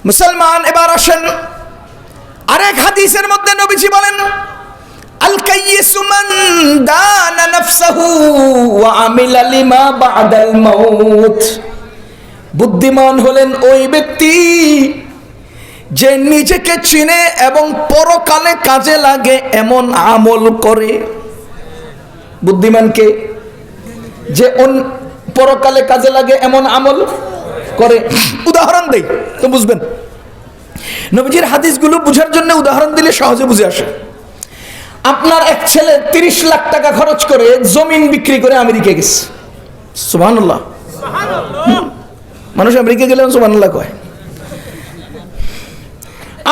মুসলমান, এবার আসেন আরেক হাদিসের মধ্যে নবীজি বলেন, আল কাইয়িসু মান দানা নাফসাহু ওয়া আমিলা লিমা বাদাল মাউত। বুদ্ধিমান হলেন ওই ব্যক্তি যে নিজেকে চিনে এবং পরকালে কাজে লাগে এমন আমল করে। বুদ্ধিমানকে যে পরকালে কাজে লাগে এমন আমল করে। উদাহরণ দেই তো বুঝবেন। নবীজির হাদিসগুলো বুঝার জন্য উদাহরণ দিলে সহজে বুঝে আসে। আপনার এক ছেলে 30 লাখ টাকা খরচ করে জমিন বিক্রি করে আমেরিকা গেছে। সুবহানাল্লাহ। মানুষ আমেরিকা গেলে সুবহানাল্লাহ কয়।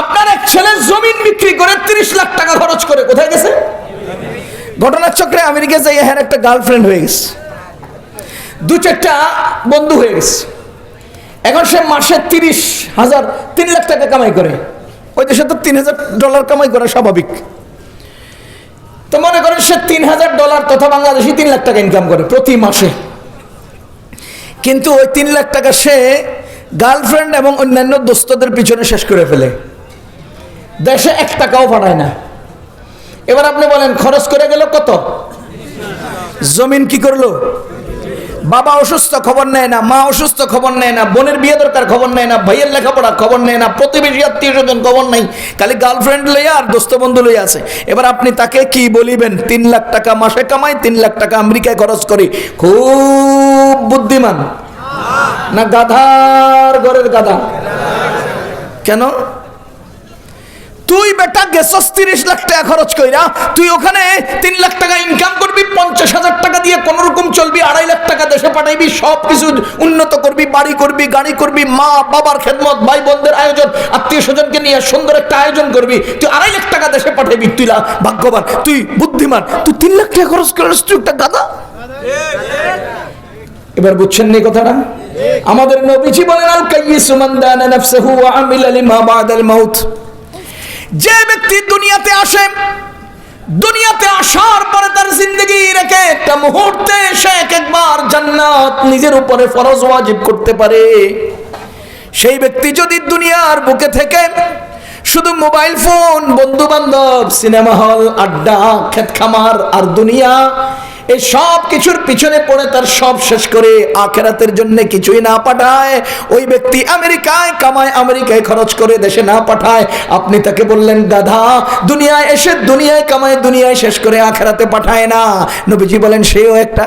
আপনার এক ছেলে জমিন বিক্রি করে 30 লাখ টাকা খরচ করে কোথায় গেছে? ঘটনার চক্রে আমেরিকা যাই এর একটা গার্লফ্রেন্ড হয়ে গেছে, 2-4টা বন্ধু হয়ে গেছে। এখন সে মাসে 3 লাখ টাকা কামাই করে। ওই দেশে তো $3000 কামাই করা স্বাভাবিক। তো মনে করেন সে $3000 তথা বাংলাদেশি 3 লাখ টাকা ইনকাম করে প্রতি মাসে। কিন্তু ওই 3 লাখ টাকা সে গার্লফ্রেন্ড এবং অন্যান্য দোস্তদের পিছনে শেষ করে ফেলে, দেশে 1 টাকাও পাঠায় না। এবার আপনি বলেন খরচ করে গেল কত? জমিন কি করলো? বাবা অসুস্থ খবর নেয় না, মা অসুস্থ খবর নেয় না, বোনের বিয়ে দরকার খবর নেয় না, ভাইয়ের লেখাপড়া খবর নেয় না, প্রতিবেশী আত্মীয় স্বজন খবর নাই, খালি গার্লফ্রেন্ড লইয়া আর দোস্ত বন্ধু লইয়া আছে। এবার আপনি তাকে কি বলিবেন? 3 লাখ টাকা মাসে কামাই, 3 লাখ টাকা আমেরিকায় খরচ করি। খুব বুদ্ধিমান না গাধার ঘরের গাধা? কেন? তুই বেটা গেছস 30 লাখ টাকা খরচ কইরা, তুই ওখানে 3 লাখ টাকা ইনকাম করবি, 50,000 টাকা দিয়ে কোন রকম চলবি, 2.5 লাখ টাকা দেশে পাঠাইবি, সব কিছু উন্নত করবি, বাড়ি করবি, গাড়ি করবি, মা বাবার খেদমত, ভাই বোনদের আয়োজন, আত্মীয় স্বজনকে নিয়ে সুন্দর একটা আয়োজন করবি, তুই 2.5 লাখ টাকা দেশে পাঠাইবি। তুই ভাগ্যবান, তুই বুদ্ধিমান, তুই 3 লাখ টাকা খরচ করিস, তুই একটা গাধা। এবার বুঝছেন নি কথাটা? আমাদের নবীজি বলেন, আল কাইয়িসু মান দানা নাফসাহু ওয়া আমিলা লিমা বাদাল মাউত। যে ব্যক্তি দুনিয়াতে আসে, দুনিয়াতে আসার পরে তার জিন্দগির একটা মুহূর্তে সে একবার জান্নাত নিজের উপরে ফরজ ওয়াজিব করতে পারে, সেই ব্যক্তি যদি দুনিয়ার বুকে থেকে শুধু মোবাইল ফোন, বন্ধু বান্ধব, সিনেমা হল, আড্ডা, ক্ষেত খামার আর দুনিয়া, এই সব কিছুর পিছনে পড়ে তার সব শেষ করে আখিরাতের জন্য কিছুই না পাঠায়, ওই ব্যক্তি আমেরিকায় কামায়, আমেরিকায় খরচ করে দেশে না পাঠায়, আপনি তাকে বললেন গাধা। দুনিয়ায় এসে দুনিয়ায় কামায়, দুনিয়ায় শেষ করে আখিরাতে পাঠায় না। নবীজি বলেন সেও একটা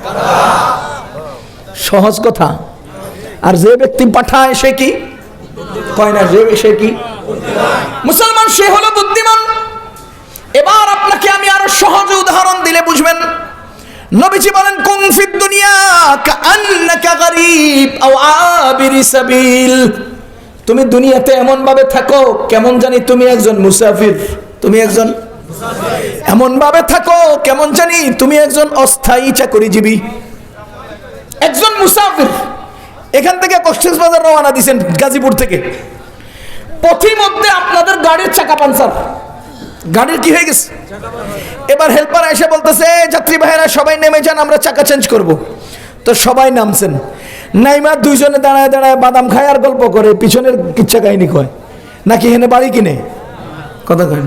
গাধা। সহজ কথা। আর যে ব্যক্তি পাঠায় সে কি কয় না? সে কি মুসলমান, সে হলো বুদ্ধিমান। এবার আপনাকে আমি আরো সহজ উদাহরণ দিলে বুঝবেন। নবীজি বলেন, কুন ফিদ দুনিয়া কাআন্নাকা গরীব আও আবিরি সাবিল। তুমি দুনিয়াতে এমন ভাবে থাকো কেমন জানি তুমি একজন মুসাফির। তুমি একজন এমন ভাবে থাকো কেমন জানি তুমি একজন অস্থায়ী চাকরিজীবী, একজন মুসাফির। এখান থেকে কক্সবাজার রওনা দিয়েছেন গাজীপুর থেকে, পথিমধ্যে আপনাদের গাড়ির চাকা পাঞ্চার, গাড়ির কি হয়ে গেছে? এবার হেল্পার এসে বলতেছে, যাত্রী ভাইয়েরা সবাই নেমে যান, আমরা চাকা চেঞ্জ করব। তো সবাই নামছেন, নাইমা দুইজনে দাঁড়ায় দাঁড়ায় বাদাম খায় আর গল্প করে, পিছনের কিচ্ছা কাহিনী কয়, নাকি হেনে বাড়ি কিনে কথা কয়,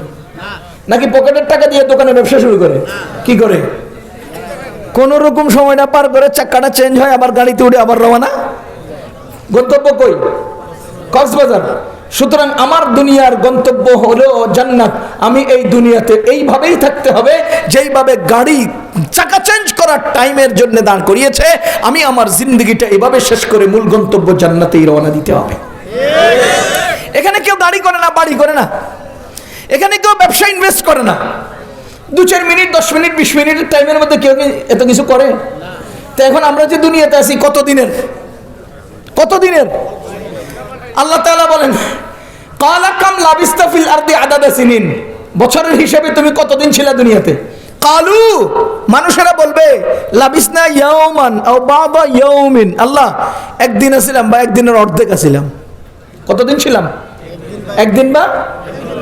নাকি পকেটের টাকা দিয়ে দোকানে ব্যবসা শুরু করে, কি করে কোন রকম সময়টা পার করে চাকাটা চেঞ্জ হয়, আবার গাড়িতে উঠে আবার রওনা। গন্তব্য কই? কক্সবাজার। সুতরাং আমার দুনিয়ার গন্তব্য হলো জান্নাত। আমি এই দুনিয়াতে এইভাবেই থাকতে হবে যেইভাবে গাড়ি চাকা চেঞ্জ করার টাইমের জন্য দাঁড় করিয়েছে, আমি আমার জিন্দগিটা এইভাবে শেষ করে মূল গন্তব্য জান্নাতেই রওনা দিতে হবে। এখানে কেউ গাড়ি করে না, বাড়ি করে না, এখানে কেউ ব্যবসা ইনভেস্ট করে না। 2-4 মিনিট, 10 মিনিট, 20 মিনিটের টাইমের মধ্যে কেউ এত কিছু করে? তো এখন আমরা যে দুনিয়াতে আছি কতদিনের? আল্লাহ তাআলা বলেন, ক্বালা কাম লাবিস্তা ফিল আরদি আদাদা সিনিন। বছরের হিসাবে তুমি কতদিন ছিলে দুনিয়াতে? কালু, মানুষেরা বলবে, লাবিসনা ইয়াওমান আও বাদা ইয়াউমিন। আল্লাহ, একদিন ছিলাম বা একদিনের অর্ধেক ছিলাম। কতদিন ছিলাম? একদিন বা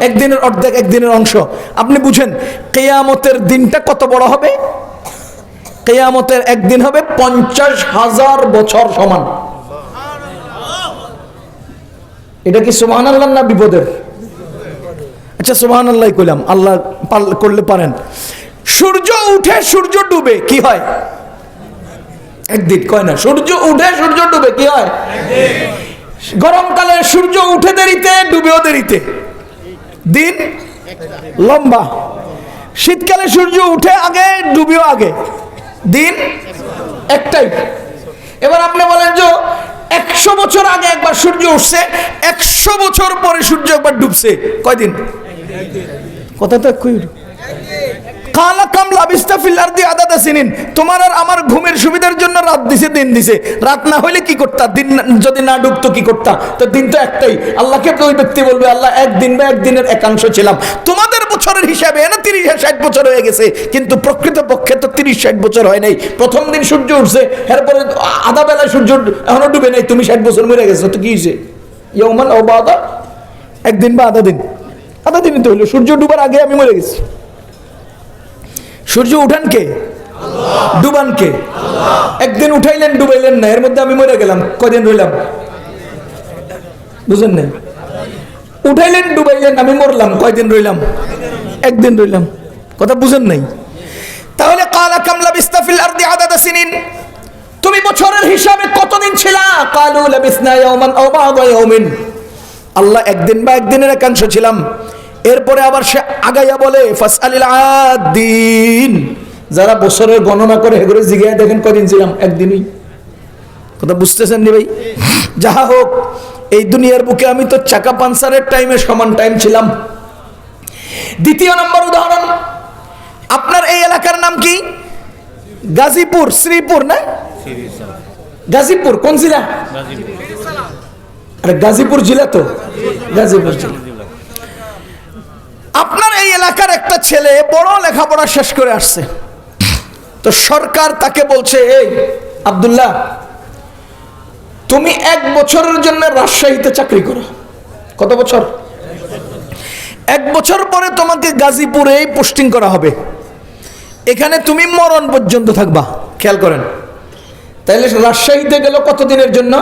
একদিনের অর্ধেক, একদিনের অংশ। আপনি বুঝেন কিয়ামতের দিনটা কত বড় হবে? কিয়ামতের একদিন হবে 50,000 বছর সমান। এটা কি সুবহানাল্লাহ না বিপদের? আচ্ছা সুবহানাল্লাহ কইলাম, আল্লাহ করলে পারেন। সূর্য উঠে সূর্য ডুবে কি হয়? একদিন। কয় না সূর্য উঠে সূর্য ডুবে কি হয়? গরমকালে সূর্য উঠে দেরিতে ডুবেও দেরিতে, দিন লম্বা। শীতকালে সূর্য উঠে আগে ডুবেও আগে, দিন একটাই। এবার আপনি বলেন যে 100 বছর আগে একবার সূর্য উঠছে, 100 বছর পরে সূর্য একবার ডুবছে, কয়দিন? কথা তো কই কালা কাম লাবিস্তা ফিল আরদি আদাদা সিনিন। তোমার আর আমার ঘুমের সুবিধার জন্য রাত দিছে, দিন দিছে। রাত না হইলে কি করতা? দিন যদি না ডুবতো কি করতা? তো দিন তো একটাই। আল্লাহকে তো ওই ব্যক্তি বলবে আল্লাহ একদিন বা একদিনের একাংশ ছিলাম। তোমাদের বছরের হিসাবে না 30-60 বছর হয়ে গেছে, কিন্তু প্রকৃত পক্ষে তো 30-60 বছর হয় নাই। প্রথম দিন সূর্য উঠছে, এরপরে আধা বেলা সূর্য এখনো ডুবে নাই, তুমি 60 বছর মরে গেছো, তো কি হয়েছে? ইয়াউমান আও বাদা, একদিন বা আধা দিন। আধা দিনই তো হইলো, সূর্য ডুবার আগে আমি মরে গেছি। সূর্য উঠান কে? ডুবান কে? একদিন উঠাইলেন ডুবাইলেন না, এর মধ্যে আমি মরে গেলাম, কয়দিন রইলাম? বুঝেন না? উঠাইলেন ডুবাইলেন, আমি মরলাম, কয়দিন রইলাম? একদিন রইলাম। কথা বুঝেন নাই? তাহলে কালা কাম লাবিস্তা ফিল আরদি আদাদা সিনিন, তুমি বছরের হিসাবে কতদিন ছিলা? কালু লাবিসনা ইয়াওমান আও বা'দা ইয়াওমিন, আল্লাহ একদিন বা একদিনের একাংশ ছিলাম। এরপরে আবার সে আগাইয়া বলে ফাসআলিল আদিন, যারা বছরের গণনা করে এগুলো জিজ্ঞাসা দেখেন কদিন ছিলাম? একদিনই। কথা বুঝতেছেন নি ভাই? যাহা হোক, এই দুনিয়ার বুকে আমি তো চাকা পাঞ্চারের টাইমে সমান টাইম ছিলাম। দ্বিতীয় নম্বর উদাহরণ, আপনার এই এলাকার নাম কি? গাজীপুর, শ্রীপুর না? গাজীপুর কোন জেলা? আরে গাজীপুর জেলা তো, গাজীপুর জেলা। আপনার এই এলাকার একটা ছেলে বড় লেখাপড়া শেষ করে আসছে, তো সরকার তাকে বলছে এই আব্দুল্লাহ, তুমি 1 বছরের জন্য রাজশাহীতে চাকরি করো। কত বছর? 1 বছর পরে তোমাকে গাজীপুরে পোস্টিং করা হবে, এখানে তুমি মরণ পর্যন্ত থাকবা। খেয়াল করেন, তাইলে রাজশাহীতে গেল কতদিনের জন্য?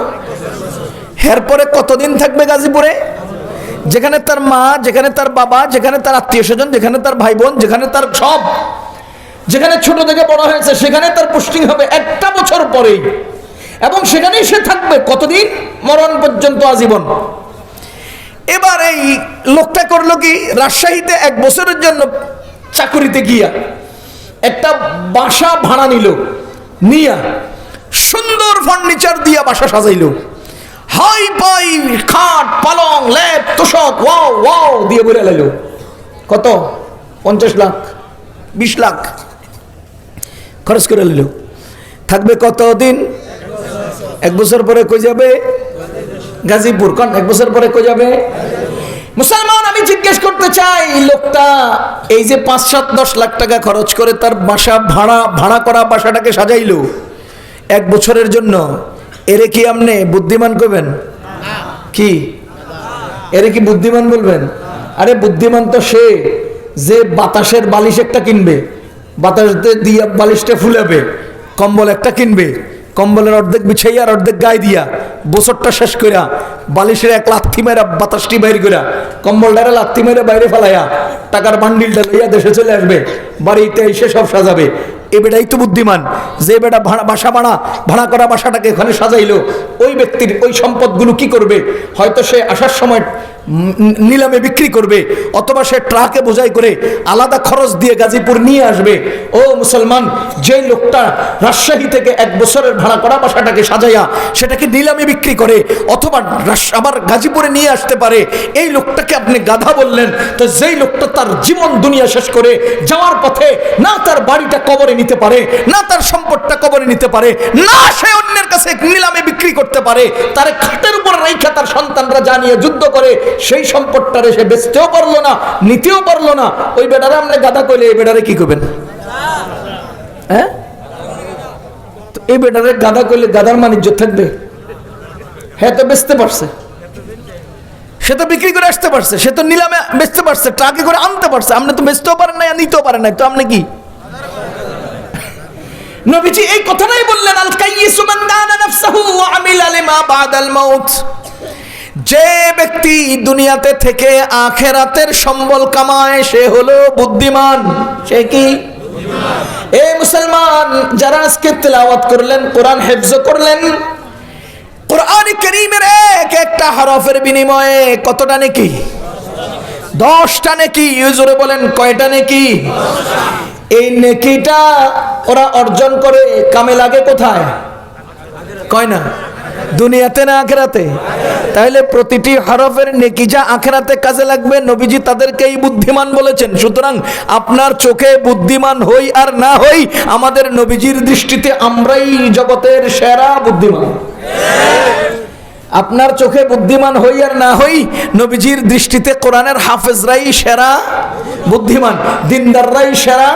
এরপরে কতদিন থাকবে গাজীপুরে? যেখানে তার মা, যেখানে তার বাবা, যেখানে তার আত্মীয় স্বজন, যেখানে তার ভাই বোন, যেখানে তার সব, যেখানে ছোট থেকে বড় হয়েছে, সেখানে তার পোস্টিং হবে 1টা বছর পরেই, এবং সেখানেই সে থাকবে কতদিন? মরণ পর্যন্ত, আজীবন। এবার এই লোকটা করলো কি, রাজশাহীতে 1 বছরের জন্য চাকরিতে গিয়া একটা বাসা ভাড়া নিল, নিয়া সুন্দর ফার্নিচার দিয়া বাসা সাজাইলো, হাই পাই খাট পালং লেপ তোষক ওয়াও ওয়াও দিয়ে বলে লাইলো। কত? 50 লাখ 20 লাখ খরচ করে নিল। থাকবে কতদিন? 1 বছর পরে কই যাবে? গাজীপুর। কোন 1 বছর পরে কই যাবে? মুসলমান, আমি জিজ্ঞেস করতে চাই, লোকটা এই যে 5-7-10 লাখ টাকা খরচ করে তার বাসা ভাড়া করা বাসাটাকে সাজাইলো 1 বছরের জন্য, এরে কি আপনি বুদ্ধিমান করবেন? কি এরে কি বুদ্ধিমান বলবেন? আরে বুদ্ধিমান তো সে যে বাতাসের বালিশ একটা কিনবে, বাতাস দিয়ে বালিশটা ফুলাবে, কম্বল একটা কিনবে, কম্বলের অর্ধেক বিছাইয়া আর অর্ধেক গায়ে দিয়া বছরটা শেষ কইরা বালিশের 1 লাথি মেরা বাতাসটি বাইর কইরা কম্বলটারে লাথি মেরে বাইরে ফেলাইয়া টাকার বান্ডিলটা লইয়া দেশে চলে আসবে, বাড়িতে এসে সব সাজাবে। এ বেটাই তো বুদ্ধিমান, যে বেটা বাসা ভাড়া করা বাসাটাকে এখানে সাজাইলো। ওই ব্যক্তির ওই সম্পদগুলো কি করবে? হয়তো সে আসার সময় নিলামে বিক্রি করবে, অথবা সে ট্রাকে বোঝাই করে আলাদা খরচ দিয়ে গাজীপুর নিয়ে আসবে। ও মুসলমান, যে লোকটা রাজশাহী থেকে 1 বছরের ভাড়া করা বাসাটাকে সাজাইয়া সেটাকে নিলামে বিক্রি করে অথবা আবার গাজীপুরে নিয়ে আসতে পারে, এই লোকটাকে আপনি গাধা বললেন। তো যেই লোকটা তার জীবন দুনিয়া শেষ করে যাওয়ার পথে না তার বাড়িটা কবরে নিতে পারে, না তার সম্পদটা কবরে নিতে পারে, না সে অন্যের কাছে নিলামে বিক্রি করতে পারে, তার খাটের উপর রাইখা তার সন্তানরা জানিয়ে যুদ্ধ করে সেই সম্পদটারে সে বেচতেও পারলো না, নিতেও পারলো না, ওই বেটারে আমরা গাধা কইলে এই বেটারে কি করবেন? হ্যাঁ, তো এই বেটারে গাধা কইলে গাধার বাণিজ্য থাকবে? হ্যাঁ, তো বেচতে পারছে, সে তো বিক্রি করে আসতে পারছে, সে তো নিলামে বেচতে পারছে, ট্রাকে করে আনতে পারছে। আপনি তো বেচতেও পারেন না, নিতেও পারেন না, তো আপনি কি? নবীজি এই কথাটাই বললেন, আল কাইয়িসু মান দানা নাফসাহু ওয়া আমিলা লিমা বাদাল মাউত। যে ব্যক্তি দুনিয়াতে থেকে আখেরাতের সম্বল কামায় সে হলো বুদ্ধিমান। সে কি? এই মুসলমান যারা আজকে তেলাওয়াত করলেন, কোরআন হেফজ করলেন, কোরআন কারীমের এক একটা হরফের বিনিময়ে কতটা নেকি? 10টা নেকি। জোরে বলেন কয়টা নেকি? এই নেকিটা ওরা অর্জন করে কামে লাগে কোথায়? কয় না? দুনিয়াতে না আখেরাতে? তাহলে প্রতিটি হরফের নেকি যা আখেরাতে কাজে লাগবে, নবীজি তাদেরকেই বুদ্ধিমান বলেছেন। সুতরাং আপনার চোখে বুদ্ধিমান হই আর না হই, আমাদের নবীজির দৃষ্টিতে আমরাই জগতের সেরা বুদ্ধিমান। আপনার চোখে বুদ্ধিমান হই আর না হই, নবীজির দৃষ্টিতে কোরআনের হাফেজরাই সেরা বুদ্ধিমান, দিনদাররাই সেরা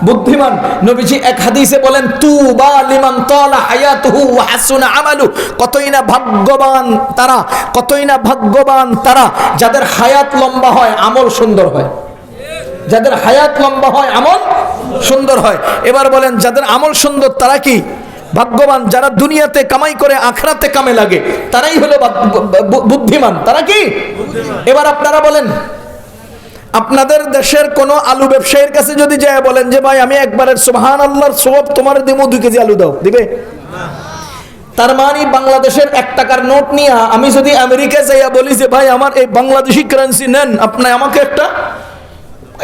বুদ্ধিমান। নবীজি এক হাদিসে বলেন, তুবা লিমান তালা হায়াতুহু ওয়া হাসুনা আমালু। কতই না ভাগ্যবান তারা, কতই না ভাগ্যবান তারা যাদের হায়াত লম্বা হয়, আমল সুন্দর হয়। যাদের হায়াত লম্বা হয়, আমল সুন্দর হয়। এবার বলেন, যাদের আমল সুন্দর তারা কি ভাগ্যবান? যারা দুনিয়াতে কামাই করে আখরাতে কামে লাগে তারাই হলো বুদ্ধিমান। তারা কি? এবার আপনারা বলেন, আপনাদের দেশের কোন আলু ব্যবসায়ীর কাছে যদি যায় বলেন যে ভাই আমি একবারের সুবহানাল্লাহর সওয়াব তোমার দেবো, 2 কেজি আলু দাও, দিবে? তার মানে বাংলাদেশের 1 টাকার নোট নিয়ে আমি যদি আমেরিকায় যাইয়া বলি যে ভাই আমার এই বাংলাদেশি কারেন্সি নেন, আপনি আমাকে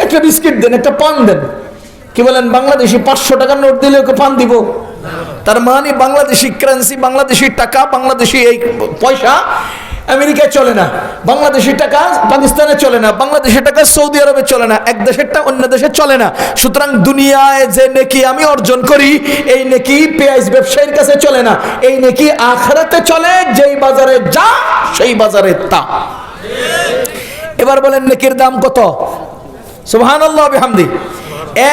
একটা বিস্কিট দেন, একটা পান দেন, কি বলেন? বাংলাদেশি 500 টাকার নোট দিলে ওকে পান দিব? তার মানে বাংলাদেশি কারেন্সি, বাংলাদেশি টাকা, বাংলাদেশি এই পয়সা আমেরিকায় চলে না, বাংলাদেশি টাকা পাকিস্তানে চলে না, বাংলাদেশি টাকা সৌদি আরবে চলে না, এক দেশেরটা অন্য দেশে চলে না। সুতরাং দুনিয়ায় যে নেকি আমি অর্জন করি, এই নেকি পেঁয়াজ ব্যবসায়ীর কাছে চলে না, এই নেকি আখিরাতে চলে। যেই বাজারে যা সেই বাজারে তা। এবার বলেন নেকির দাম কত? সুবহানাল্লাহ বিহামদি।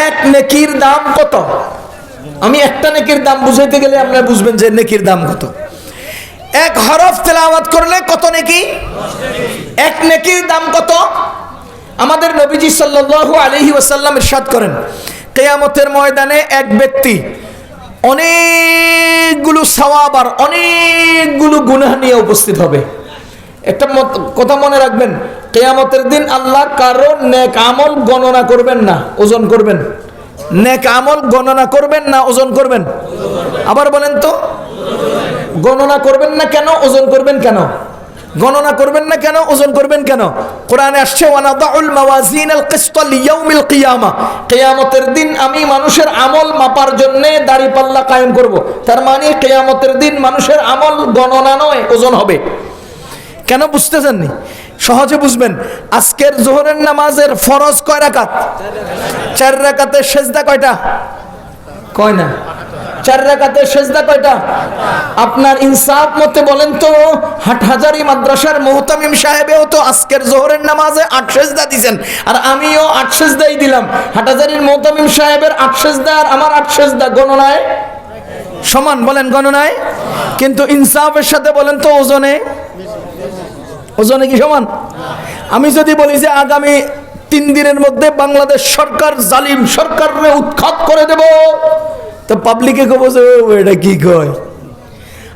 এক নেকির দাম কত? আমি একটা নেকির দাম বুঝাইতে গেলে আপনারা বুঝবেন যে নেকির দাম কত। এক হরফ তেলাওয়াত করলে কত নেকি? এক নেকির দাম কত? আমাদের নবীজি সাল্লাল্লাহু আলাইহি ওয়াসাল্লাম ইরশাদ করেন, কিয়ামতের ময়দানে এক ব্যক্তি অনেকগুলো সওয়াব আর অনেকগুলো গুনাহ নিয়ে উপস্থিত হবে। একটা কথা মনে রাখবেন, কিয়ামতের দিন আল্লাহ কারো নেক আমল গণনা করবেন না, ওজন করবেন। নেক আমল গণনা করবেন না, ওজন করবেন। আবার বলেন তো, গণনা করবেন না কেন, ওজন করবেন কেন? গণনা করবেন না কেন, ওজন করবেন কেন? কোরআনে আসছে, ওয়ানাদাউল মাওয়াজিনাল কিসতা লিয়াউমিল কিয়ামা। কিয়ামতের দিন আমি মানুষের আমল মাপার জন্য দাঁড়িপাল্লা কায়েম করব। তার মানে কিয়ামতের দিন মানুষের আমল গণনা নয়, ওজন হবে। কেন বুঝতেছেন নি? সহজে বুঝবেন। আজকের যোহরের নামাজের ফরজ কয় রাকাত? 4 রাকাতের সেজদা কয়টা? কয় না? 4 রাকাতের সেজদা কয়টা? আপনার ইনসাফ মতে বলেন তো, হাটহাজারী মাদ্রাসার মুহতামিম সাহেবেও তো আজকের যোহরের নামাজে 8 সেজদা দিবেন, আর আমিও 8 সেজদাই দিলাম। হাটহাজারীর মুহতামিম সাহেবের 8 সেজদা আর আমার 8 সেজদা গণনায় সমান। বলেন গণনায়? কিন্তু ইনসাফের সাথে বলেন তো ওজনে, ওজনে কি সমান? আমি যদি বলি যে আগামী 3 দিনের মধ্যে বাংলাদেশ সরকার জালিম সরকারকে উৎখাত করে দেব, তো পাবলিকে কব যে এটা কি কয়।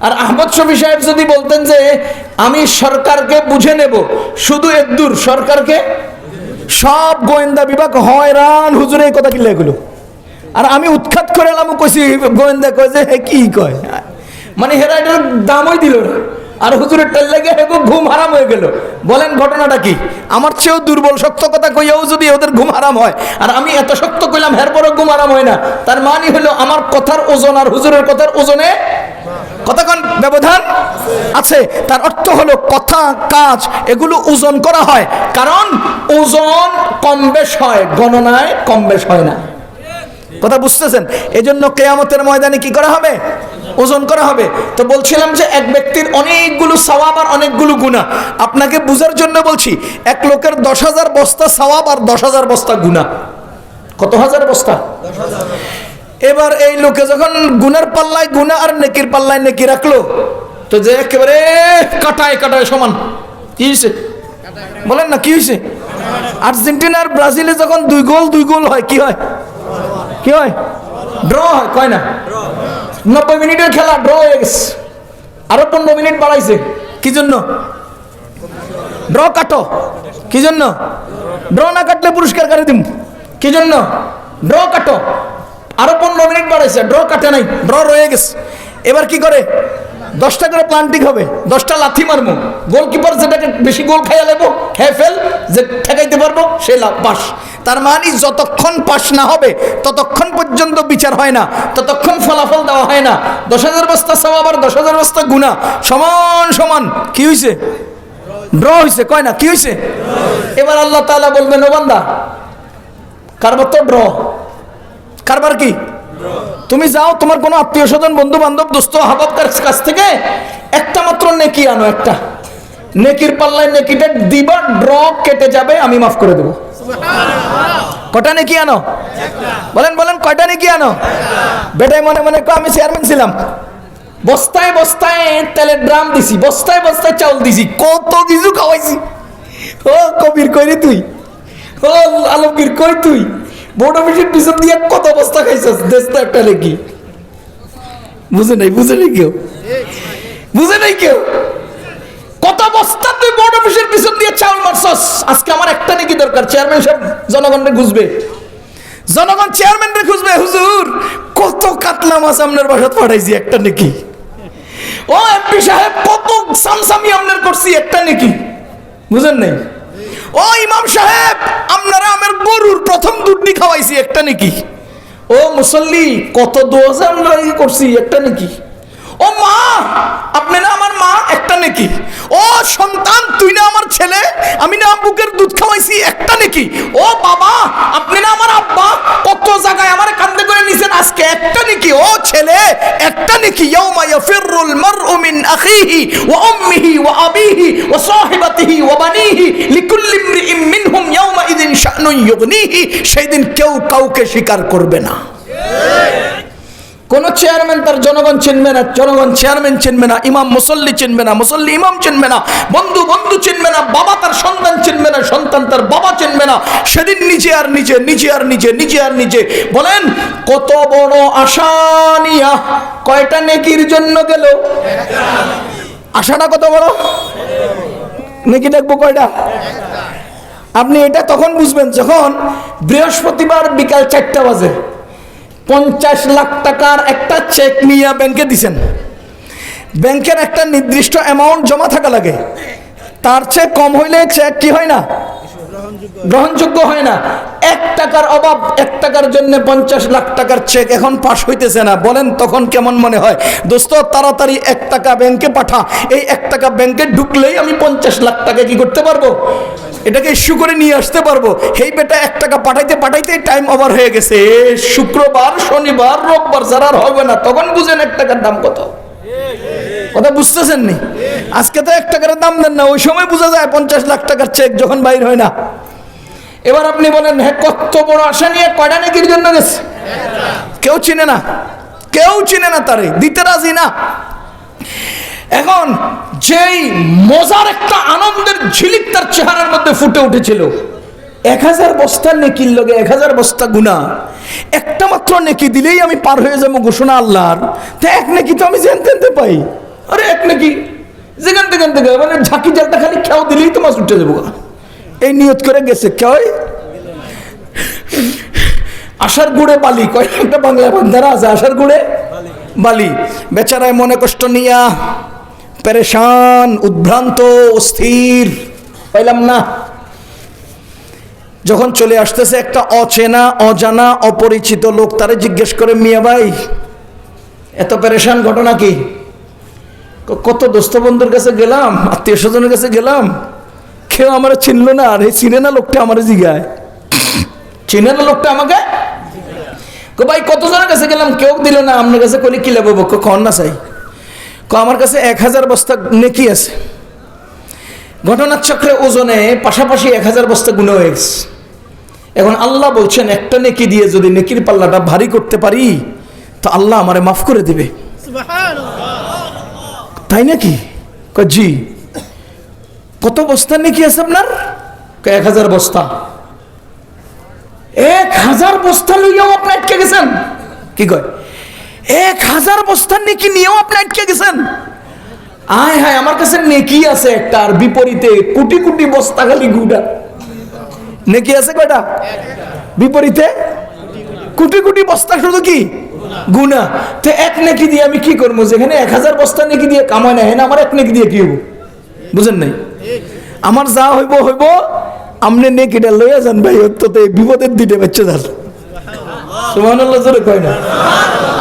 আর আহমদ শফি সাহেব যদি বলতেন যে আমি সরকারকে বুঝে নেব, শুধু এদুর সরকারকে, সব গোয়েন্দা বিভাগ হয়রান, হুজুর এই কথা কি লেগুলো, আর আমি উৎখাত করে এলাম, কইছি গোয়েন্দা কয় যে কি কয়, মানে হেরা এটার দামই দিল না, আর হুজুরের টেল লেগে ঘুম হারাম হয়ে গেল। বলেন ঘটনাটা কি? আমার চেয়েও দুর্বল শক্ত কথা কইয়াও যদি ওদের ঘুম হারাম হয়, আর আমি এত শক্ত কইলাম এরপরও ঘুম হারাম হয় না, তার মানে হলো আমার কথার ওজন আর হুজুরের কথার ওজনে কতক্ষণ ব্যবধান আছে। তার অর্থ হলো কথা কাজ এগুলো ওজন করা হয়, কারণ ওজন কম বেশ হয়, গণনায় কম বেশ হয় না। কথা বুঝতেছেন? এই জন্য কিয়ামতের ময়দানে কি করা হবে? ওজন করা হবে। তো বলছিলাম যে এক ব্যক্তির অনেকগুলো সওয়াব আর অনেকগুলো গুনাহ। আপনাকে বুঝার জন্য বলছি, এক লোকের 10,000 বস্তা সওয়াব আর 10,000 বস্তা গুনাহ। কত হাজার বস্তা? 10,000। এবার এই লোকে যখন গুনার পাল্লায় গুনাহ আর নেকির পাল্লায় নেকি রাখলো, তো যে একেবারে কাটায় কাটায় সমান। কি হয়েছে বলেন না, কি হয়েছে? আর্জেন্টিনা আর ব্রাজিলে যখন 2 গোল হয়, কি হয়? কি হয়? ড্র হয়, কয় না? 90 মিনিটের খেলা ড্র হয়ে গেছে, আরো 15 মিনিট বাড়াইছে। কি জন্য? ড্র কাটো। কি জন্য? ড্র না কাটলে পুরস্কার কারে দিম। কি জন্য? ড্র কাটো। আরো 15 মিনিট বাড়াইছে, ড্র কাটে নাই, ড্র রয়ে গেছে। এবার কি করে? 10টা করে প্লান্টিং হবে, 10টা লাথি মারবো। গোলকিপার যেটাকে বেশি গোল খাইয়া লাগবো, খেয়ে ফেল, যে ঠেকাইতে পারবো সে পাস। তার মানে যতক্ষণ পাস না হবে ততক্ষণ পর্যন্ত বিচার হয় না, ততক্ষণ ফলাফল দেওয়া হয় না। 10,000 বস্তা সওয়াব আর 10,000 বস্তা গুনাহ সমান সমান। কি হয়েছে? ড্র হয়েছে। কয় না কি হয়েছে? এবার আল্লাহ তাআলা বলবেন, ও বান্দা, কারবার তো ড্র। কারবার কি? তুমি যাও, তোমার কোনো আত্মীয় স্বজন, বন্ধু বান্ধব, দোস্ত আহবাবের কাছ থেকে একটা মাত্র নেকি আনো। একটা নেকির পাল্লায় নেকিটা দিবা, ড্র কেটে যাবে, আমি মাফ করে দেবো। কটা নেকি আনো? বলেন বলেন, কয়টা নেকি আনো? বেটাই মনে মনে আমি চেয়ারম্যান ছিলাম, বস্তায় বস্তায় তেলের ড্রাম দিছি, বস্তায় বস্তায় চাউল দিছি, কত কিছু খাওয়াইছি। ও কবির কই রে তুই? ও আলমগীর কই তুই? বোর্ড অফিসের পিছন দিয়ে কত বস্তা খাইছিস? দেশ তো একটা নেকি। বুঝে নাই? বুঝে নাই কেউ? বুঝে নাই কেউ? কত বস্তা তুই বোর্ড অফিসের পিছন দিয়ে চাউল মারছস। আজকে আমার একটা নেকি দরকার। চেয়ারম্যান সাহেব জনগণকে খুঁজবে, জনগণ চেয়ারম্যানকে খুঁজবে। হুজুর কত কাতলা মাছ আপনার বাসাত পাঠাইছি, একটা নেকি। ও এমপি সাহেব কত সামসামি আপনার করছি, একটা নেকি। বুঝেন নাই? ও ইমাম সাহেব আপনারা আমার গরুর প্রথম দুধনি খাওয়াইছি, একটা নেকি। ও মুসল্লি কত দোয়া আমরা করছি, একটা নেকি। ও মা আপনি না আমার মা, একটা নেকি। ও সন্তান তুই না আমার ছেলে, আমি না বুকের দুধ খাওয়াইছি, একটা নেকি। ও বাবা আপনি না আমার আব্বা, কত জায়গায় আমার কাঁধে করে নিছেন, আজকে একটা নেকি। ও ছেলে একটা নেকি। ইয়াউমা ইয়াফিরুল মারউ মিন আখিহি ওয়া উম্মিহি ওয়া আবিহি ওয়া সাহিবাতিহি ওয়া বানিহি লিকুল্লি ইমরিইম মিনহুম ইয়াউমা ইযিন শা'নুন ইউগনিহি। সেই দিন কেউ কাউকে স্বীকার করবে না। কোন চেয়ারম্যান তার জনগণ চিনবে না, জনগণ চেয়ারম্যান চিনবে না, ইমাম মুসল্লি চিনবে না, মুসল্লি ইমাম চিনবে না, বন্ধু বন্ধু চিনবে না, বাবা তার সন্তান চিনবে না, সন্তান তার বাবা চিনবে না। সেদিন নিজে আর নিজে, নিজে আর নিজে, নিজে আর নিজে। বলেন কত বড় আশা নিয়া কয়টা নেকির জন্য গেল? আশাটা কত বড়? নেকি দেখবো কয়টা? আপনি এটা তখন বুঝবেন যখন বৃহস্পতিবার বিকাল 4টা বাজে 50 লাখ টাকার একটা চেক নিয়ে ব্যাংকে দিছেন। ব্যাংকের একটা নির্দিষ্ট অ্যামাউন্ট জমা থাকা লাগে, তার চেয়ে কম হইলে চেক কি হয় না, গ্রহণযোগ্য হয় না। 1 টাকার অভাব, 1 টাকার জন্য 50 লাখ টাকার চেক এখন পাস হইতেছে না। বলেন তখন কেমন মনে হয়? দোস্ত তাড়াতাড়ি 1 টাকা ব্যাংকে পাঠা, এই 1 টাকা ব্যাংকে ঢুকলেই আমি 50 লাখ টাকা কি করতে পারবো, এটাকে ইস্যু করে নিয়ে আসতে পারবো। এই বেটা 1 টাকা পাঠাইতে পাঠাইতে টাইম ওভার হয়ে গেছে। শুক্রবার শনিবার রোববার ছাড়া আর হবে না। তখন বুঝেন 1 টাকার দাম কত। কথা বুঝতেছেন নি? আজকে তো 1 টাকার দাম দেন না, ওই সময় বোঝা যায় 50 লাখ টাকার চেক যখন বাইর হয় না। এবার আপনি বলেন হ্যাঁ কত বড় আশা নিয়ে কয়টা নেকির জন্য গেছে? কেউ চিনে না, কেউ চিনে না, তারে দিতে রাজি না। এখন যেই মজার একটা আনন্দের ঝিলিক তার চেহারার মধ্যে ফুটে উঠেছিল, 1000 বস্তা নেকির লগে 1000 বস্তা গুনাহ, একটা মাত্র নেকি দিলেই আমি পার হয়ে যাবো ঘোষণা আল্লাহর। তো 1 নেকি তো আমি জানতে পাই, আরে 1 নেকি যেখান থেকে মানে ঝাঁকি জালটা খালি খেয়াও দিলেই তো মাছ উঠে যাবো। এই নিয়ত করে গেছে কেউ। আশার গুড়ে বালি, কয়েকটা বাংলা বান্ধারা আছে, আশার গুড়ে বালি। বেচারায় মনে কষ্ট নিয়া পেরেশান, উদ্ভ্রান্ত, অস্থির, পাইলাম না। যখন চলে আসতেছে একটা অচেনা অজানা অপরিচিত লোক, তারে জিজ্ঞেস করে মিয়া ভাই এত পেরেশান ঘটনা কি? কত দোস্ত বন্ধুর কাছে গেলাম, আত্মীয় স্বজনের কাছে গেলাম, কেউ আমার চিনল না। আর এই চিনে না লোকটা আমার জিগায়, চিনে না লোকটা আমাকে ভাই কতজনের কাছে গেলাম কেউ দিল না, আপনার কাছে কলি কি লাগবো? কখন না চাই আমার কাছে 1000 বস্তা নেকি আছে। ঘটনার চক্রে ওজনে পাশাপাশি 1000 বস্তা গুনাহ হয়ে গেছে। এখন আল্লাহ বলছেন একটা নেকি দিয়ে যদি নেকির পাল্লাটা ভারী করতে পারি তো আল্লাহ আমারে মাফ করে দিবে। তাই নাকি? জি। কত বস্তা নেকি আছে আপনার? 1000 বস্তা। 1000 বস্তা লইয়াও আপনি আটকে গেছেন? কি কয় 1000 বস্তা নেকি নিয়েও আপনি আটকে গেছেন? আয় হায় আমার কাছে নেকি আছে একটা, আর বিপরীতে কোটি কোটি বস্তা খালি গুড়া। নেকি আছে কয়টা? বিপরীতে কোটি কোটি বস্তা শুধু কি গুনাহ। তো এক নেকি দিয়ে আমি কি করবো? যেখানে 1000 বস্তা নেকি দিয়ে কামাই না, হ্যাঁ আমার এক নেকি দিয়ে কি হবো? বুঝেন নাই? আমার যা হইব হইব, আমনে নেকিটা লইয়া যান ভাই, তো বিপদের দিনে বাচ্চা যান। সুবহানাল্লাহ জোরে কয় না?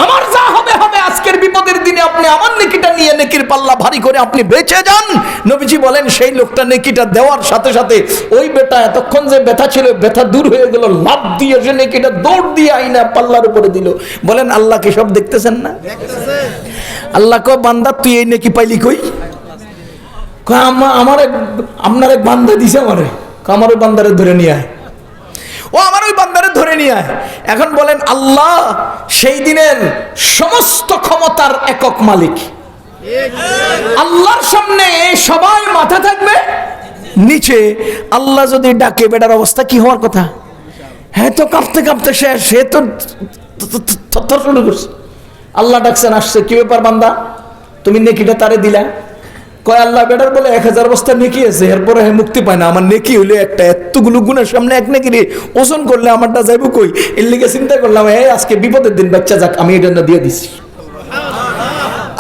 আমার যা হবে হবে, আজকের বিপদের দিনে আপনি আমার নেকিটা নিয়ে নেকির পাল্লা ভারী করে আপনি বেঁচে যান। নবীজি বলেন সেই লোকটা নেকিটা দেওয়ার সাথে সাথে ওই বেটা এতক্ষণ যে ব্যথা ছিল ব্যথা দূর হয়ে গেল, লাভ দিয়ে সে নেকিটা দৌড় দিয়ে আইনা পাল্লার উপরে দিল। বলেন আল্লাহ কি সব দেখতেছেন না? আল্লাহ কয় বান্দা তুই এই নেকি পাইলি কই? আমার আপনার এক বান্দা দিছে আমারে, আমার ওই বান্দারে ধরে নিয়ে আয়, ও আমার ওই বান্দারে ধরে নিয়ে আয়। এখন বলেন আল্লাহ সেই দিনের সমস্ত ক্ষমতার একক মালিক, আল্লাহর সামনে সবাই মাথা থাকবে নিচে। আল্লাহ যদি ডাকে, বেটার অবস্থা কি হওয়ার কথা? হ্যাঁ তো কাঁপতে কাঁপতে শেষ, সে তো শুরু করছে। আল্লাহ ডাকছেন, আসছে, কি ব্যাপার বান্দা, তুমি নেকিটা তারে দিলা? কয় আল্লাহ বেটার বলে 1000 বস্তা নেকি আছে, এরপরে মুক্তি পায় না। আমার নেকি হইলে একটা, এতগুলো গুণের সামনে এক নেকি রে ওজন করলে আমারটা যাইব কই? এর লিগে চিন্তা করলাম এই আজকে বিপদের দিন বাচ্চা যাক, আমি এটা দিয়ে দিছি।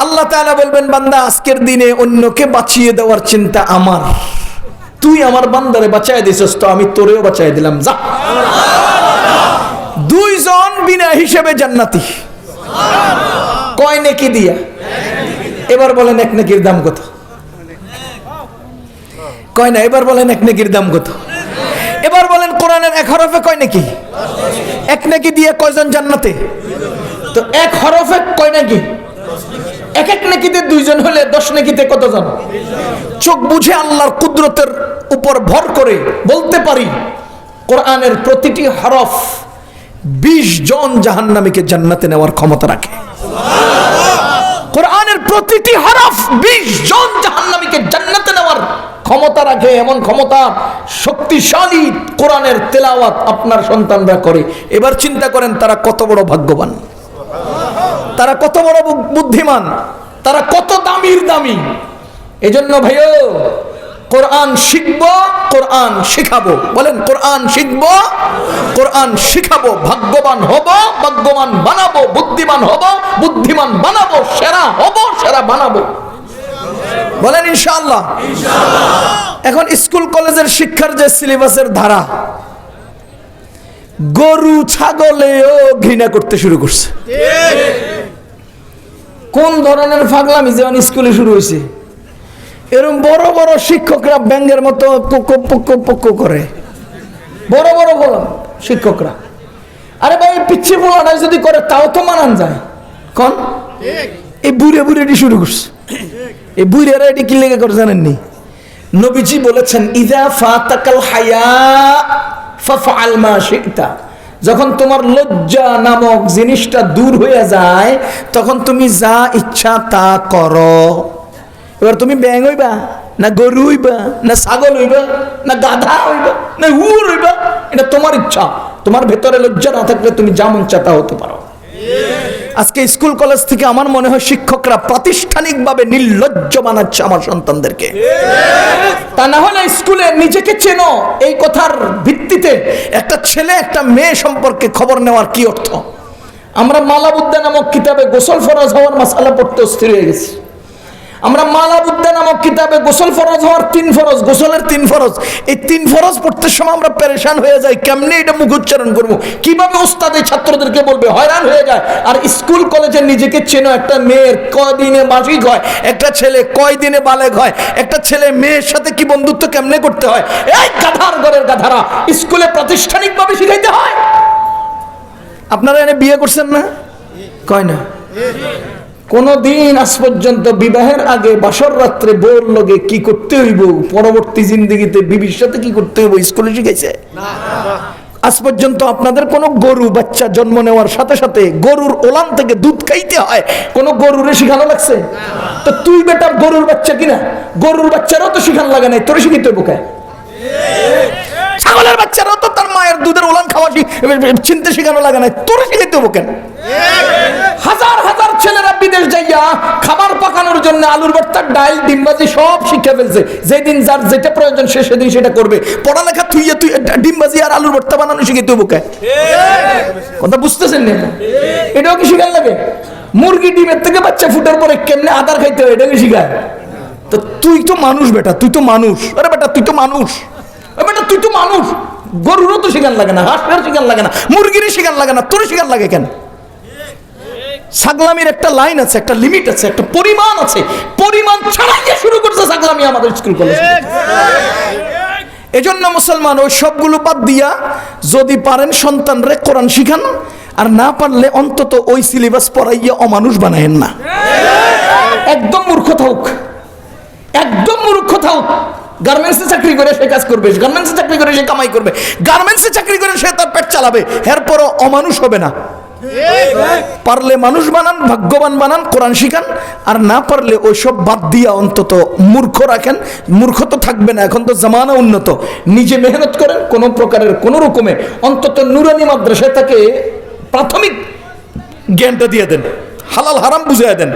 আল্লাহ তাআলা বলবেন বান্দা আজকের দিনে অন্যকে বাঁচিয়ে দেওয়ার চিন্তা আমার, তুই আমার বান্দারে বাঁচায় দিছস, তো আমি তোরেও বাঁচায় দিলাম, যা। দুইজন বিনা হিসেবে জান্নাতি, কয় নেকি দিয়া? এবার বলেন এক নেকির দাম কত? কয় না, এবার বলেন এক নেকির দাম কত? এবার বলেন কোরআনের 1 হরফে কয় নেকি? এক নেকি দিয়ে কয়জন জান্নাতে? তো 1 হরফে কয় নেকি? এক এক নেকিতে 2 জন হলে 10 নেকিতে কতজন? চোখ বুঝে আল্লাহর কুদরতের উপর ভর করে বলতে পারি কোরআনের প্রতিটি হরফ 20 জন জাহান্নামীকে জান্নাতে নেওয়ার ক্ষমতা রাখে। কোরআনের প্রতিটি হরফ 20 জন জাহান্নামীকে জান্নাতে নেওয়ার ক্ষমতা রাখে। এমন ক্ষমতা শক্তিশালী কোরআনের তেলাওয়াত আপনার সন্তানরা করে। এবার চিন্তা করেন তারা কত বড় ভাগ্যবান, তারা কত বড় বুদ্ধিমান, তারা কত দামির দামি। এজন্য ভাইও কোরআন শিখবো, কোরআন শিখাবো। বলেন কোরআন শিখবো, কোরআন শিখাবো। ভাগ্যবান হব, ভাগ্যবান বানাবো। বুদ্ধিমান হব, বুদ্ধিমান বানাবো। সেরা হব, সেরা বানাবো। বলেন ইনশাআল্লাহ। এখন স্কুল কলেজের শিক্ষার যে সিলেবাসের ধারা, গরু ছাগলেও ঘৃণা করতে শুরু করছে। কোন ধরনের পাগলামি যেমন স্কুলে শুরু হয়েছে, এরকম বড় বড় শিক্ষকরা ব্যাঙের মতো পোক করে, বড় বড় বলেন শিক্ষকরা। আরে ভাই পিচ্ছি পোলাটাই যদি করে তাও তো মানান যায়। কোন এই বুড়ে বুড়ে এটি শুরু করছে। এই বুড়েরা এটি কি লেগে করে জানেননি? নবীজি বলেছেন ইযা ফাতাকাল হায়া ফাফআল মা শি'তা, যখন তোমার লজ্জা নামক জিনিসটা দূর হয়ে যায় তখন তুমি যা ইচ্ছা তা করো। এবার তুমি ব্যাঙ হইবা না গরু হইবা না ছাগল হইবা না গাধা হইবা না উট হইবা, এটা তোমার ইচ্ছা। তোমার ভেতরে লজ্জা না থাকলে তুমি যা মন চাও তা হতে পারো। আজকে স্কুল কলেজ থেকে আমার মনে হয় শিক্ষকরা প্রাতিষ্ঠানিকভাবে নির্লজ্জ বানাচ্ছে আমার সন্তানদেরকে। তা না হলে স্কুলে নিজেকে চেনো এই কথার ভিত্তিতে একটা ছেলে একটা মেয়ে সম্পর্কে খবর নেওয়ার কি অর্থ? আমরা মালাবুদ্দা নামক কিতাবে গোসল ফরজ হওয়ার মাসালা পড়তে অস্থির হয়ে গেছি। আমরা মালাবুদ্দা নামক কিতাবে গোসল ফরজ হওয়ার 3 ফরজ, গোসলের 3 ফরজ, এই 3 ফরজ পড়তে সময় আমরা পেরেশান হয়ে যাই, কেমনে এটা মুখ উচ্চারণ করবো, কিভাবে উস্তাদ এই ছাত্রদেরকে বলবে, হয়রান হয়ে যায়। আর স্কুল কলেজে নিজেকে চেনো, একটা মেয়ের কয়দিনে মাসিক হয়, একটা ছেলে কয়দিনে বালেগ হয়, একটা ছেলে মেয়ের সাথে কি বন্ধুত্ব কেমনে করতে হয়, এই গাধার ঘরের গাধারা স্কুলে প্রাতিষ্ঠানিকভাবে শিখাইতে হয়। আপনারা এনে বিয়ে করছেন না? কয় না? কোনদিন আজ পর্যন্ত বিবাহের আগে বাসর রাত্রে বউর লগে কি করতে হইব, পরবর্তী জিন্দেগিতে বিবির সাথে কি করতে হইব স্কুলে শিখাইছে? আজ পর্যন্ত আপনাদের কোন গরু বাচ্চা জন্ম নেওয়ার সাথে সাথে গরুর ওলান থেকে দুধ খাইতে হয় কোন গরুরে শিখানো লাগছে? তো তুই বেটা গরুর বাচ্চা কিনা, গরুর বাচ্চারাও তো শিখানো লাগে নাই, তোরে শিখিতে হইব। ছাগলের বাচ্চারাও তো তার মায়ের দুধের ওলান খাওয়া চিনতে শেখানো লাগে না, তোরে শিখাইতে হবো কেন? হাজার হাজার ছেলেরা বিদেশ যাইয়া খাবার পাকানোর জন্য আলুর ভর্তা, ডাল, ডিমবাজি সব শিখে ফেলছে। যেদিন যার যেটা প্রয়োজন সে সেদিন সেটা করবে। পড়ালেখা তুই ডিমবাজি আর আলুর ভর্তা বানানো শিখাইতে হবো কেন? কথা বুঝতেছেন না? এটাও কি শিখার লাগে? মুরগি ডিমের থেকে বাচ্চা ফুটার পরে কেমনে আদার খাইতে হয় এটা কি শিখায়? তো তুই তো মানুষ বেটা, তুই তো মানুষ। আরে বেটা তুই তো মানুষ, বেটা তুই তো মানুষ। গরুরও তো শিকার লাগে না, হাঁসের শিকার লাগে না, মুরগিরই শিকার লাগে না, তোর শিকার লাগে কেন? ছাগলামির একটা লাইন আছে, একটা লিমিট আছে, একটা পরিমাণ আছে। পরিমাণ ছাড়াই শুরু করছে ছাগলামি আমাদের স্কুল কলেজে। এজন্য মুসলমান ওই সবগুলো বাদ দিয়া যদি পারেন সন্তানরে কোরআন শিখান, আর না পারলে অন্তত ওই সিলেবাস পড়াইয়া অমানুষ বানায়েন না। একদম মূর্খ থাকুক, একদম মূর্খ থাকুক। গার্মেন্টসে চাকরি করে সে কাজ করবে, গার্মেন্টসে চাকরি করে সে কামাই করবে, গার্মেন্টসে চাকরি করে সে তার পেট চালাবে, এরপরও অমানুষ হবে না। পারলে মানুষ বানান, ভাগ্যবান বানান, কোরআন শিখান। আর না পারলে ওই সব বাদ দিয়া অন্তত মূর্খ রাখেন। মূর্খ তো থাকবে না, এখন তো জামানা উন্নত। নিজে মেহনত করেন, কোনো প্রকারের কোনো রকমে অন্তত নুরানি মাদ্রাসায় তাকে প্রাথমিক জ্ঞানটা দিয়ে দেন, হালাল হারাম বুঝিয়ে দেন,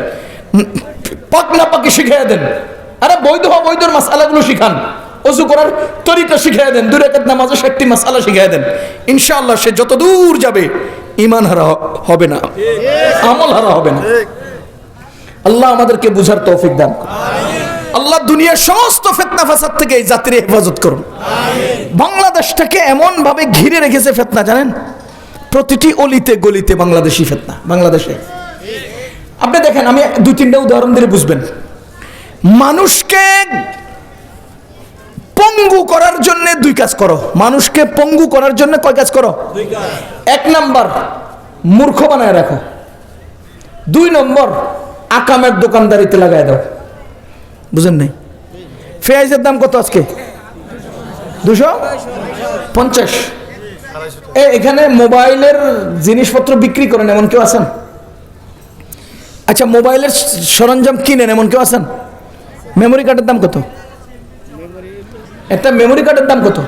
পাক না পাকে শিখিয়ে দেন। আরে বৈধ অবৈধর মাসালাগুলো শিখান, ওযু করার তরিকা শিখিয়ে দেন, 2 রাকাত নামাজে 60টি মাসালা শিখিয়ে দেন। ইনশাআল্লাহ সে যত দূর যাবে ঈমান হারা হবে না, আমল হারা হবে না। আল্লাহ আমাদেরকে বুঝার তৌফিক দান করুন। আল্লাহ দুনিয়ার সমস্ত ফিতনা ফাসাদ থেকে এই জাতির হেফাজত করুন। বাংলাদেশটাকে এমন ভাবে ঘিরে রেখেছে ফিতনা, জানেন? প্রতিটি অলিতে গলিতে বাংলাদেশি ফিতনা। বাংলাদেশে আপনি দেখেন, আমি 2-3টা উদাহরণ দিলে বুঝবেন। মানুষকে পঙ্গু করার জন্য 2 কাজ করো। মানুষকে পঙ্গু করার জন্য কয় কাজ করো? 1 নাম্বার মূর্খ বানায় রাখো, 2 নম্বর আকামের দোকানদারিতে লাগাই দাও। বুঝেন নাই? পেঁয়াজের দাম কত আজকে? 250। এখানে মোবাইলের জিনিসপত্র বিক্রি করেন এমন কেউ আছেন? আচ্ছা, মোবাইলের সরঞ্জাম কিনেন এমন কেউ আছেন? মেমোরি কার্ডের দাম কত? একটা মেমোরি কার্ডের দাম কত?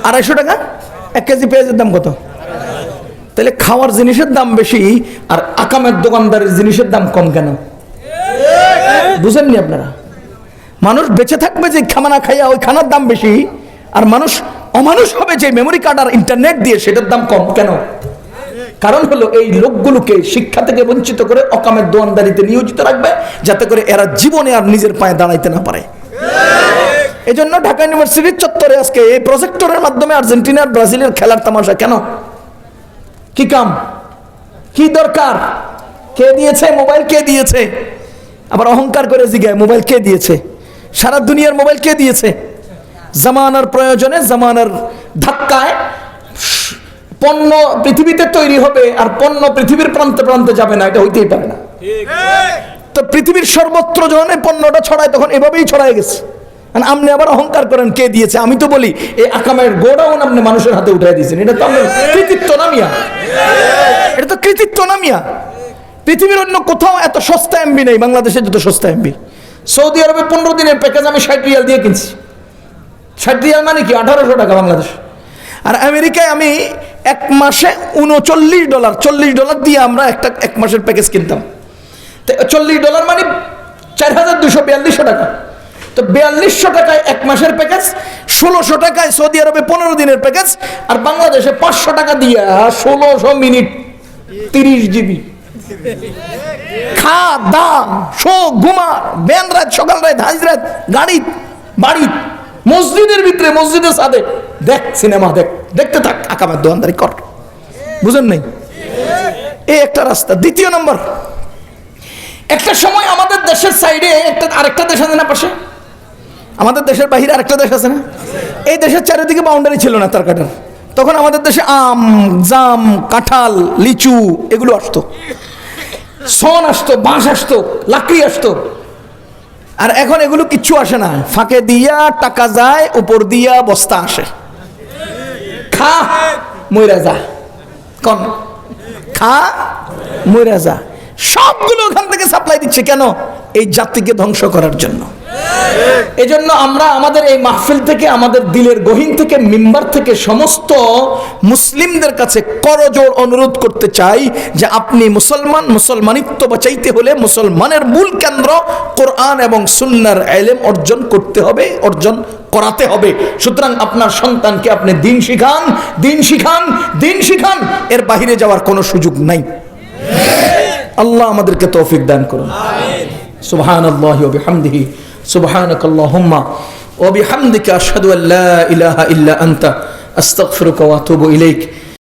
250 টাকা। 1 কেজি পেঁয়াজের দাম কত? তাহলে খাওয়ার জিনিসের দাম বেশি আর আকামের দোকানদারের জিনিসের দাম কম কেন? বুঝেননি আপনারা? মানুষ বেঁচে থাকবে যে খানা খাইয়া, ওই খানার দাম বেশি, আর মানুষ অমানুষ হবে যে মেমোরি কার্ড আর ইন্টারনেট দিয়ে, সেটার দাম কম কেন? কারণ হলো এই লোকগুলোকে শিক্ষা থেকে বঞ্চিত করে অকামের দোকানদারিতে নিয়োজিত রাখবে, যাতে করে এরা জীবনে আর নিজের পায়ে দাঁড়াইতে না পারে। এজন্য ঢাকা ইউনিভার্সিটির চত্বরে আজকে এই প্রজেক্টরের মাধ্যমে আর্জেন্টিনার ব্রাজিলের খেলার তামাশা। কেন? কি কাম, কি দরকার? কে দিয়েছে মোবাইল? কে দিয়েছে? আবার অহংকার করে জিগায় মোবাইল কে দিয়েছে? সারা দুনিয়ার মোবাইল কে দিয়েছে? জামানার প্রয়োজনে, জামানার ধাক্কায় পণ্য পৃথিবীতে তৈরি হবে, আর পণ্য পৃথিবীর প্রান্তে প্রান্তে যাবে না, এটা হইতেই পারে না। তো পৃথিবীর সর্বত্র যখন এই পণ্যটা ছড়ায়, তখন এভাবেই ছড়ায় গেছে। আপনি আবার অহংকার করেন কে দিয়েছে। আমি তো বলি এই আকামের গোডাউন আপনি মানুষের হাতে উঠাই দিয়েছেন, এটা তো আপনার কৃতিত্ব না মিয়া? এটা তো কৃতিত্ব না মিয়া? পৃথিবীর অন্য কোথাও এত সস্তা এমবি নেই, বাংলাদেশে যত সস্তা এমবি। সৌদি আরবে 15 দিনের প্যাকেজ আমি 60 রিয়াল দিয়ে কিনছি। 60 রিয়াল মানে কি? 1800 টাকা বাংলাদেশ। আর আমেরিকায় আমি 1 মাসে $39, $40 দিয়ে আমরা এক মাসের প্যাকেজ কিনতাম। তো $40 মানে 4242 টাকা। তো 4200 টাকায় 1 মাসের প্যাকেজ, 1600 টাকায় সৌদি আরবে 15 দিনের প্যাকেজ, আর বাংলাদেশে 500 টাকা দিয়ে 1600 মিনিট 30 জিবি। খা, দাম, শো, ঘুমা, বেন রাত, সকাল রাত, হাজ রাত, গাড়ি, বাড়ি, মসজিদের ভিতরে, মসজিদের সাথে দেখ সিনেমা, দেখতে থাক, আকামের দোকানদারি কর। বুঝেন নাই? এই একটা রাস্তা। দ্বিতীয় নম্বর, একটা সময় আমাদের দেশের সাইডে আরেকটা দেশ আছে না পাশে? আমাদের দেশের বাহিরে আরেকটা দেশ আছে না? এই দেশের চারিদিকে বাউন্ডারি ছিল না তার কাটার। তখন আমাদের দেশে আম, জাম, কাঁঠাল, লিচু এগুলো আসতো, সন আসতো, বাঁশ আসতো, লাকড়ি আসতো। আর এখন এগুলো কিচ্ছু আসে না, ফাঁকে দিয়া টাকা যায়, উপর দিয়া বস্তা আসে। খা মইরা যা, কোন খা মইরা যা, সবগুলো ওখান থেকে সাপ্লাই দিচ্ছে। কেন? এই জাতিকে ধ্বংস করার জন্য। এজন্য আমরা আমাদের এই মাহফিল থেকে, আমাদের দিলের গহীন থেকে, মিম্বার থেকে সমস্ত মুসলিমদের কাছে করজোড় অনুরোধ করতে চাই যে আপনি মুসলমান, মুসলমানিত্ব বাঁচাইতে হলে মুসলমানের মূল কেন্দ্র কোরআন এবং সুন্নাহর ইলম অর্জন করতে হবে, অর্জন করাতে হবে। সুতরাং আপনার সন্তানকে আপনি দিন শিখান, দিন শিখান, দিন শিখান, এর বাইরে যাওয়ার কোনো সুযোগ নাই। আল্লাহ আমাদেরকে তৌফিক দান করুন। সুবহানাল্লাহি ওয়া বিহামদিহি, সুবহানাকাল্লাহুম্মা ওয়া বিহামদিকা আশহাদু আল্লা ইলাহা ইল্লা আনতা আস্তাগফিরুকা ওয়া আতুবু ইলাইক।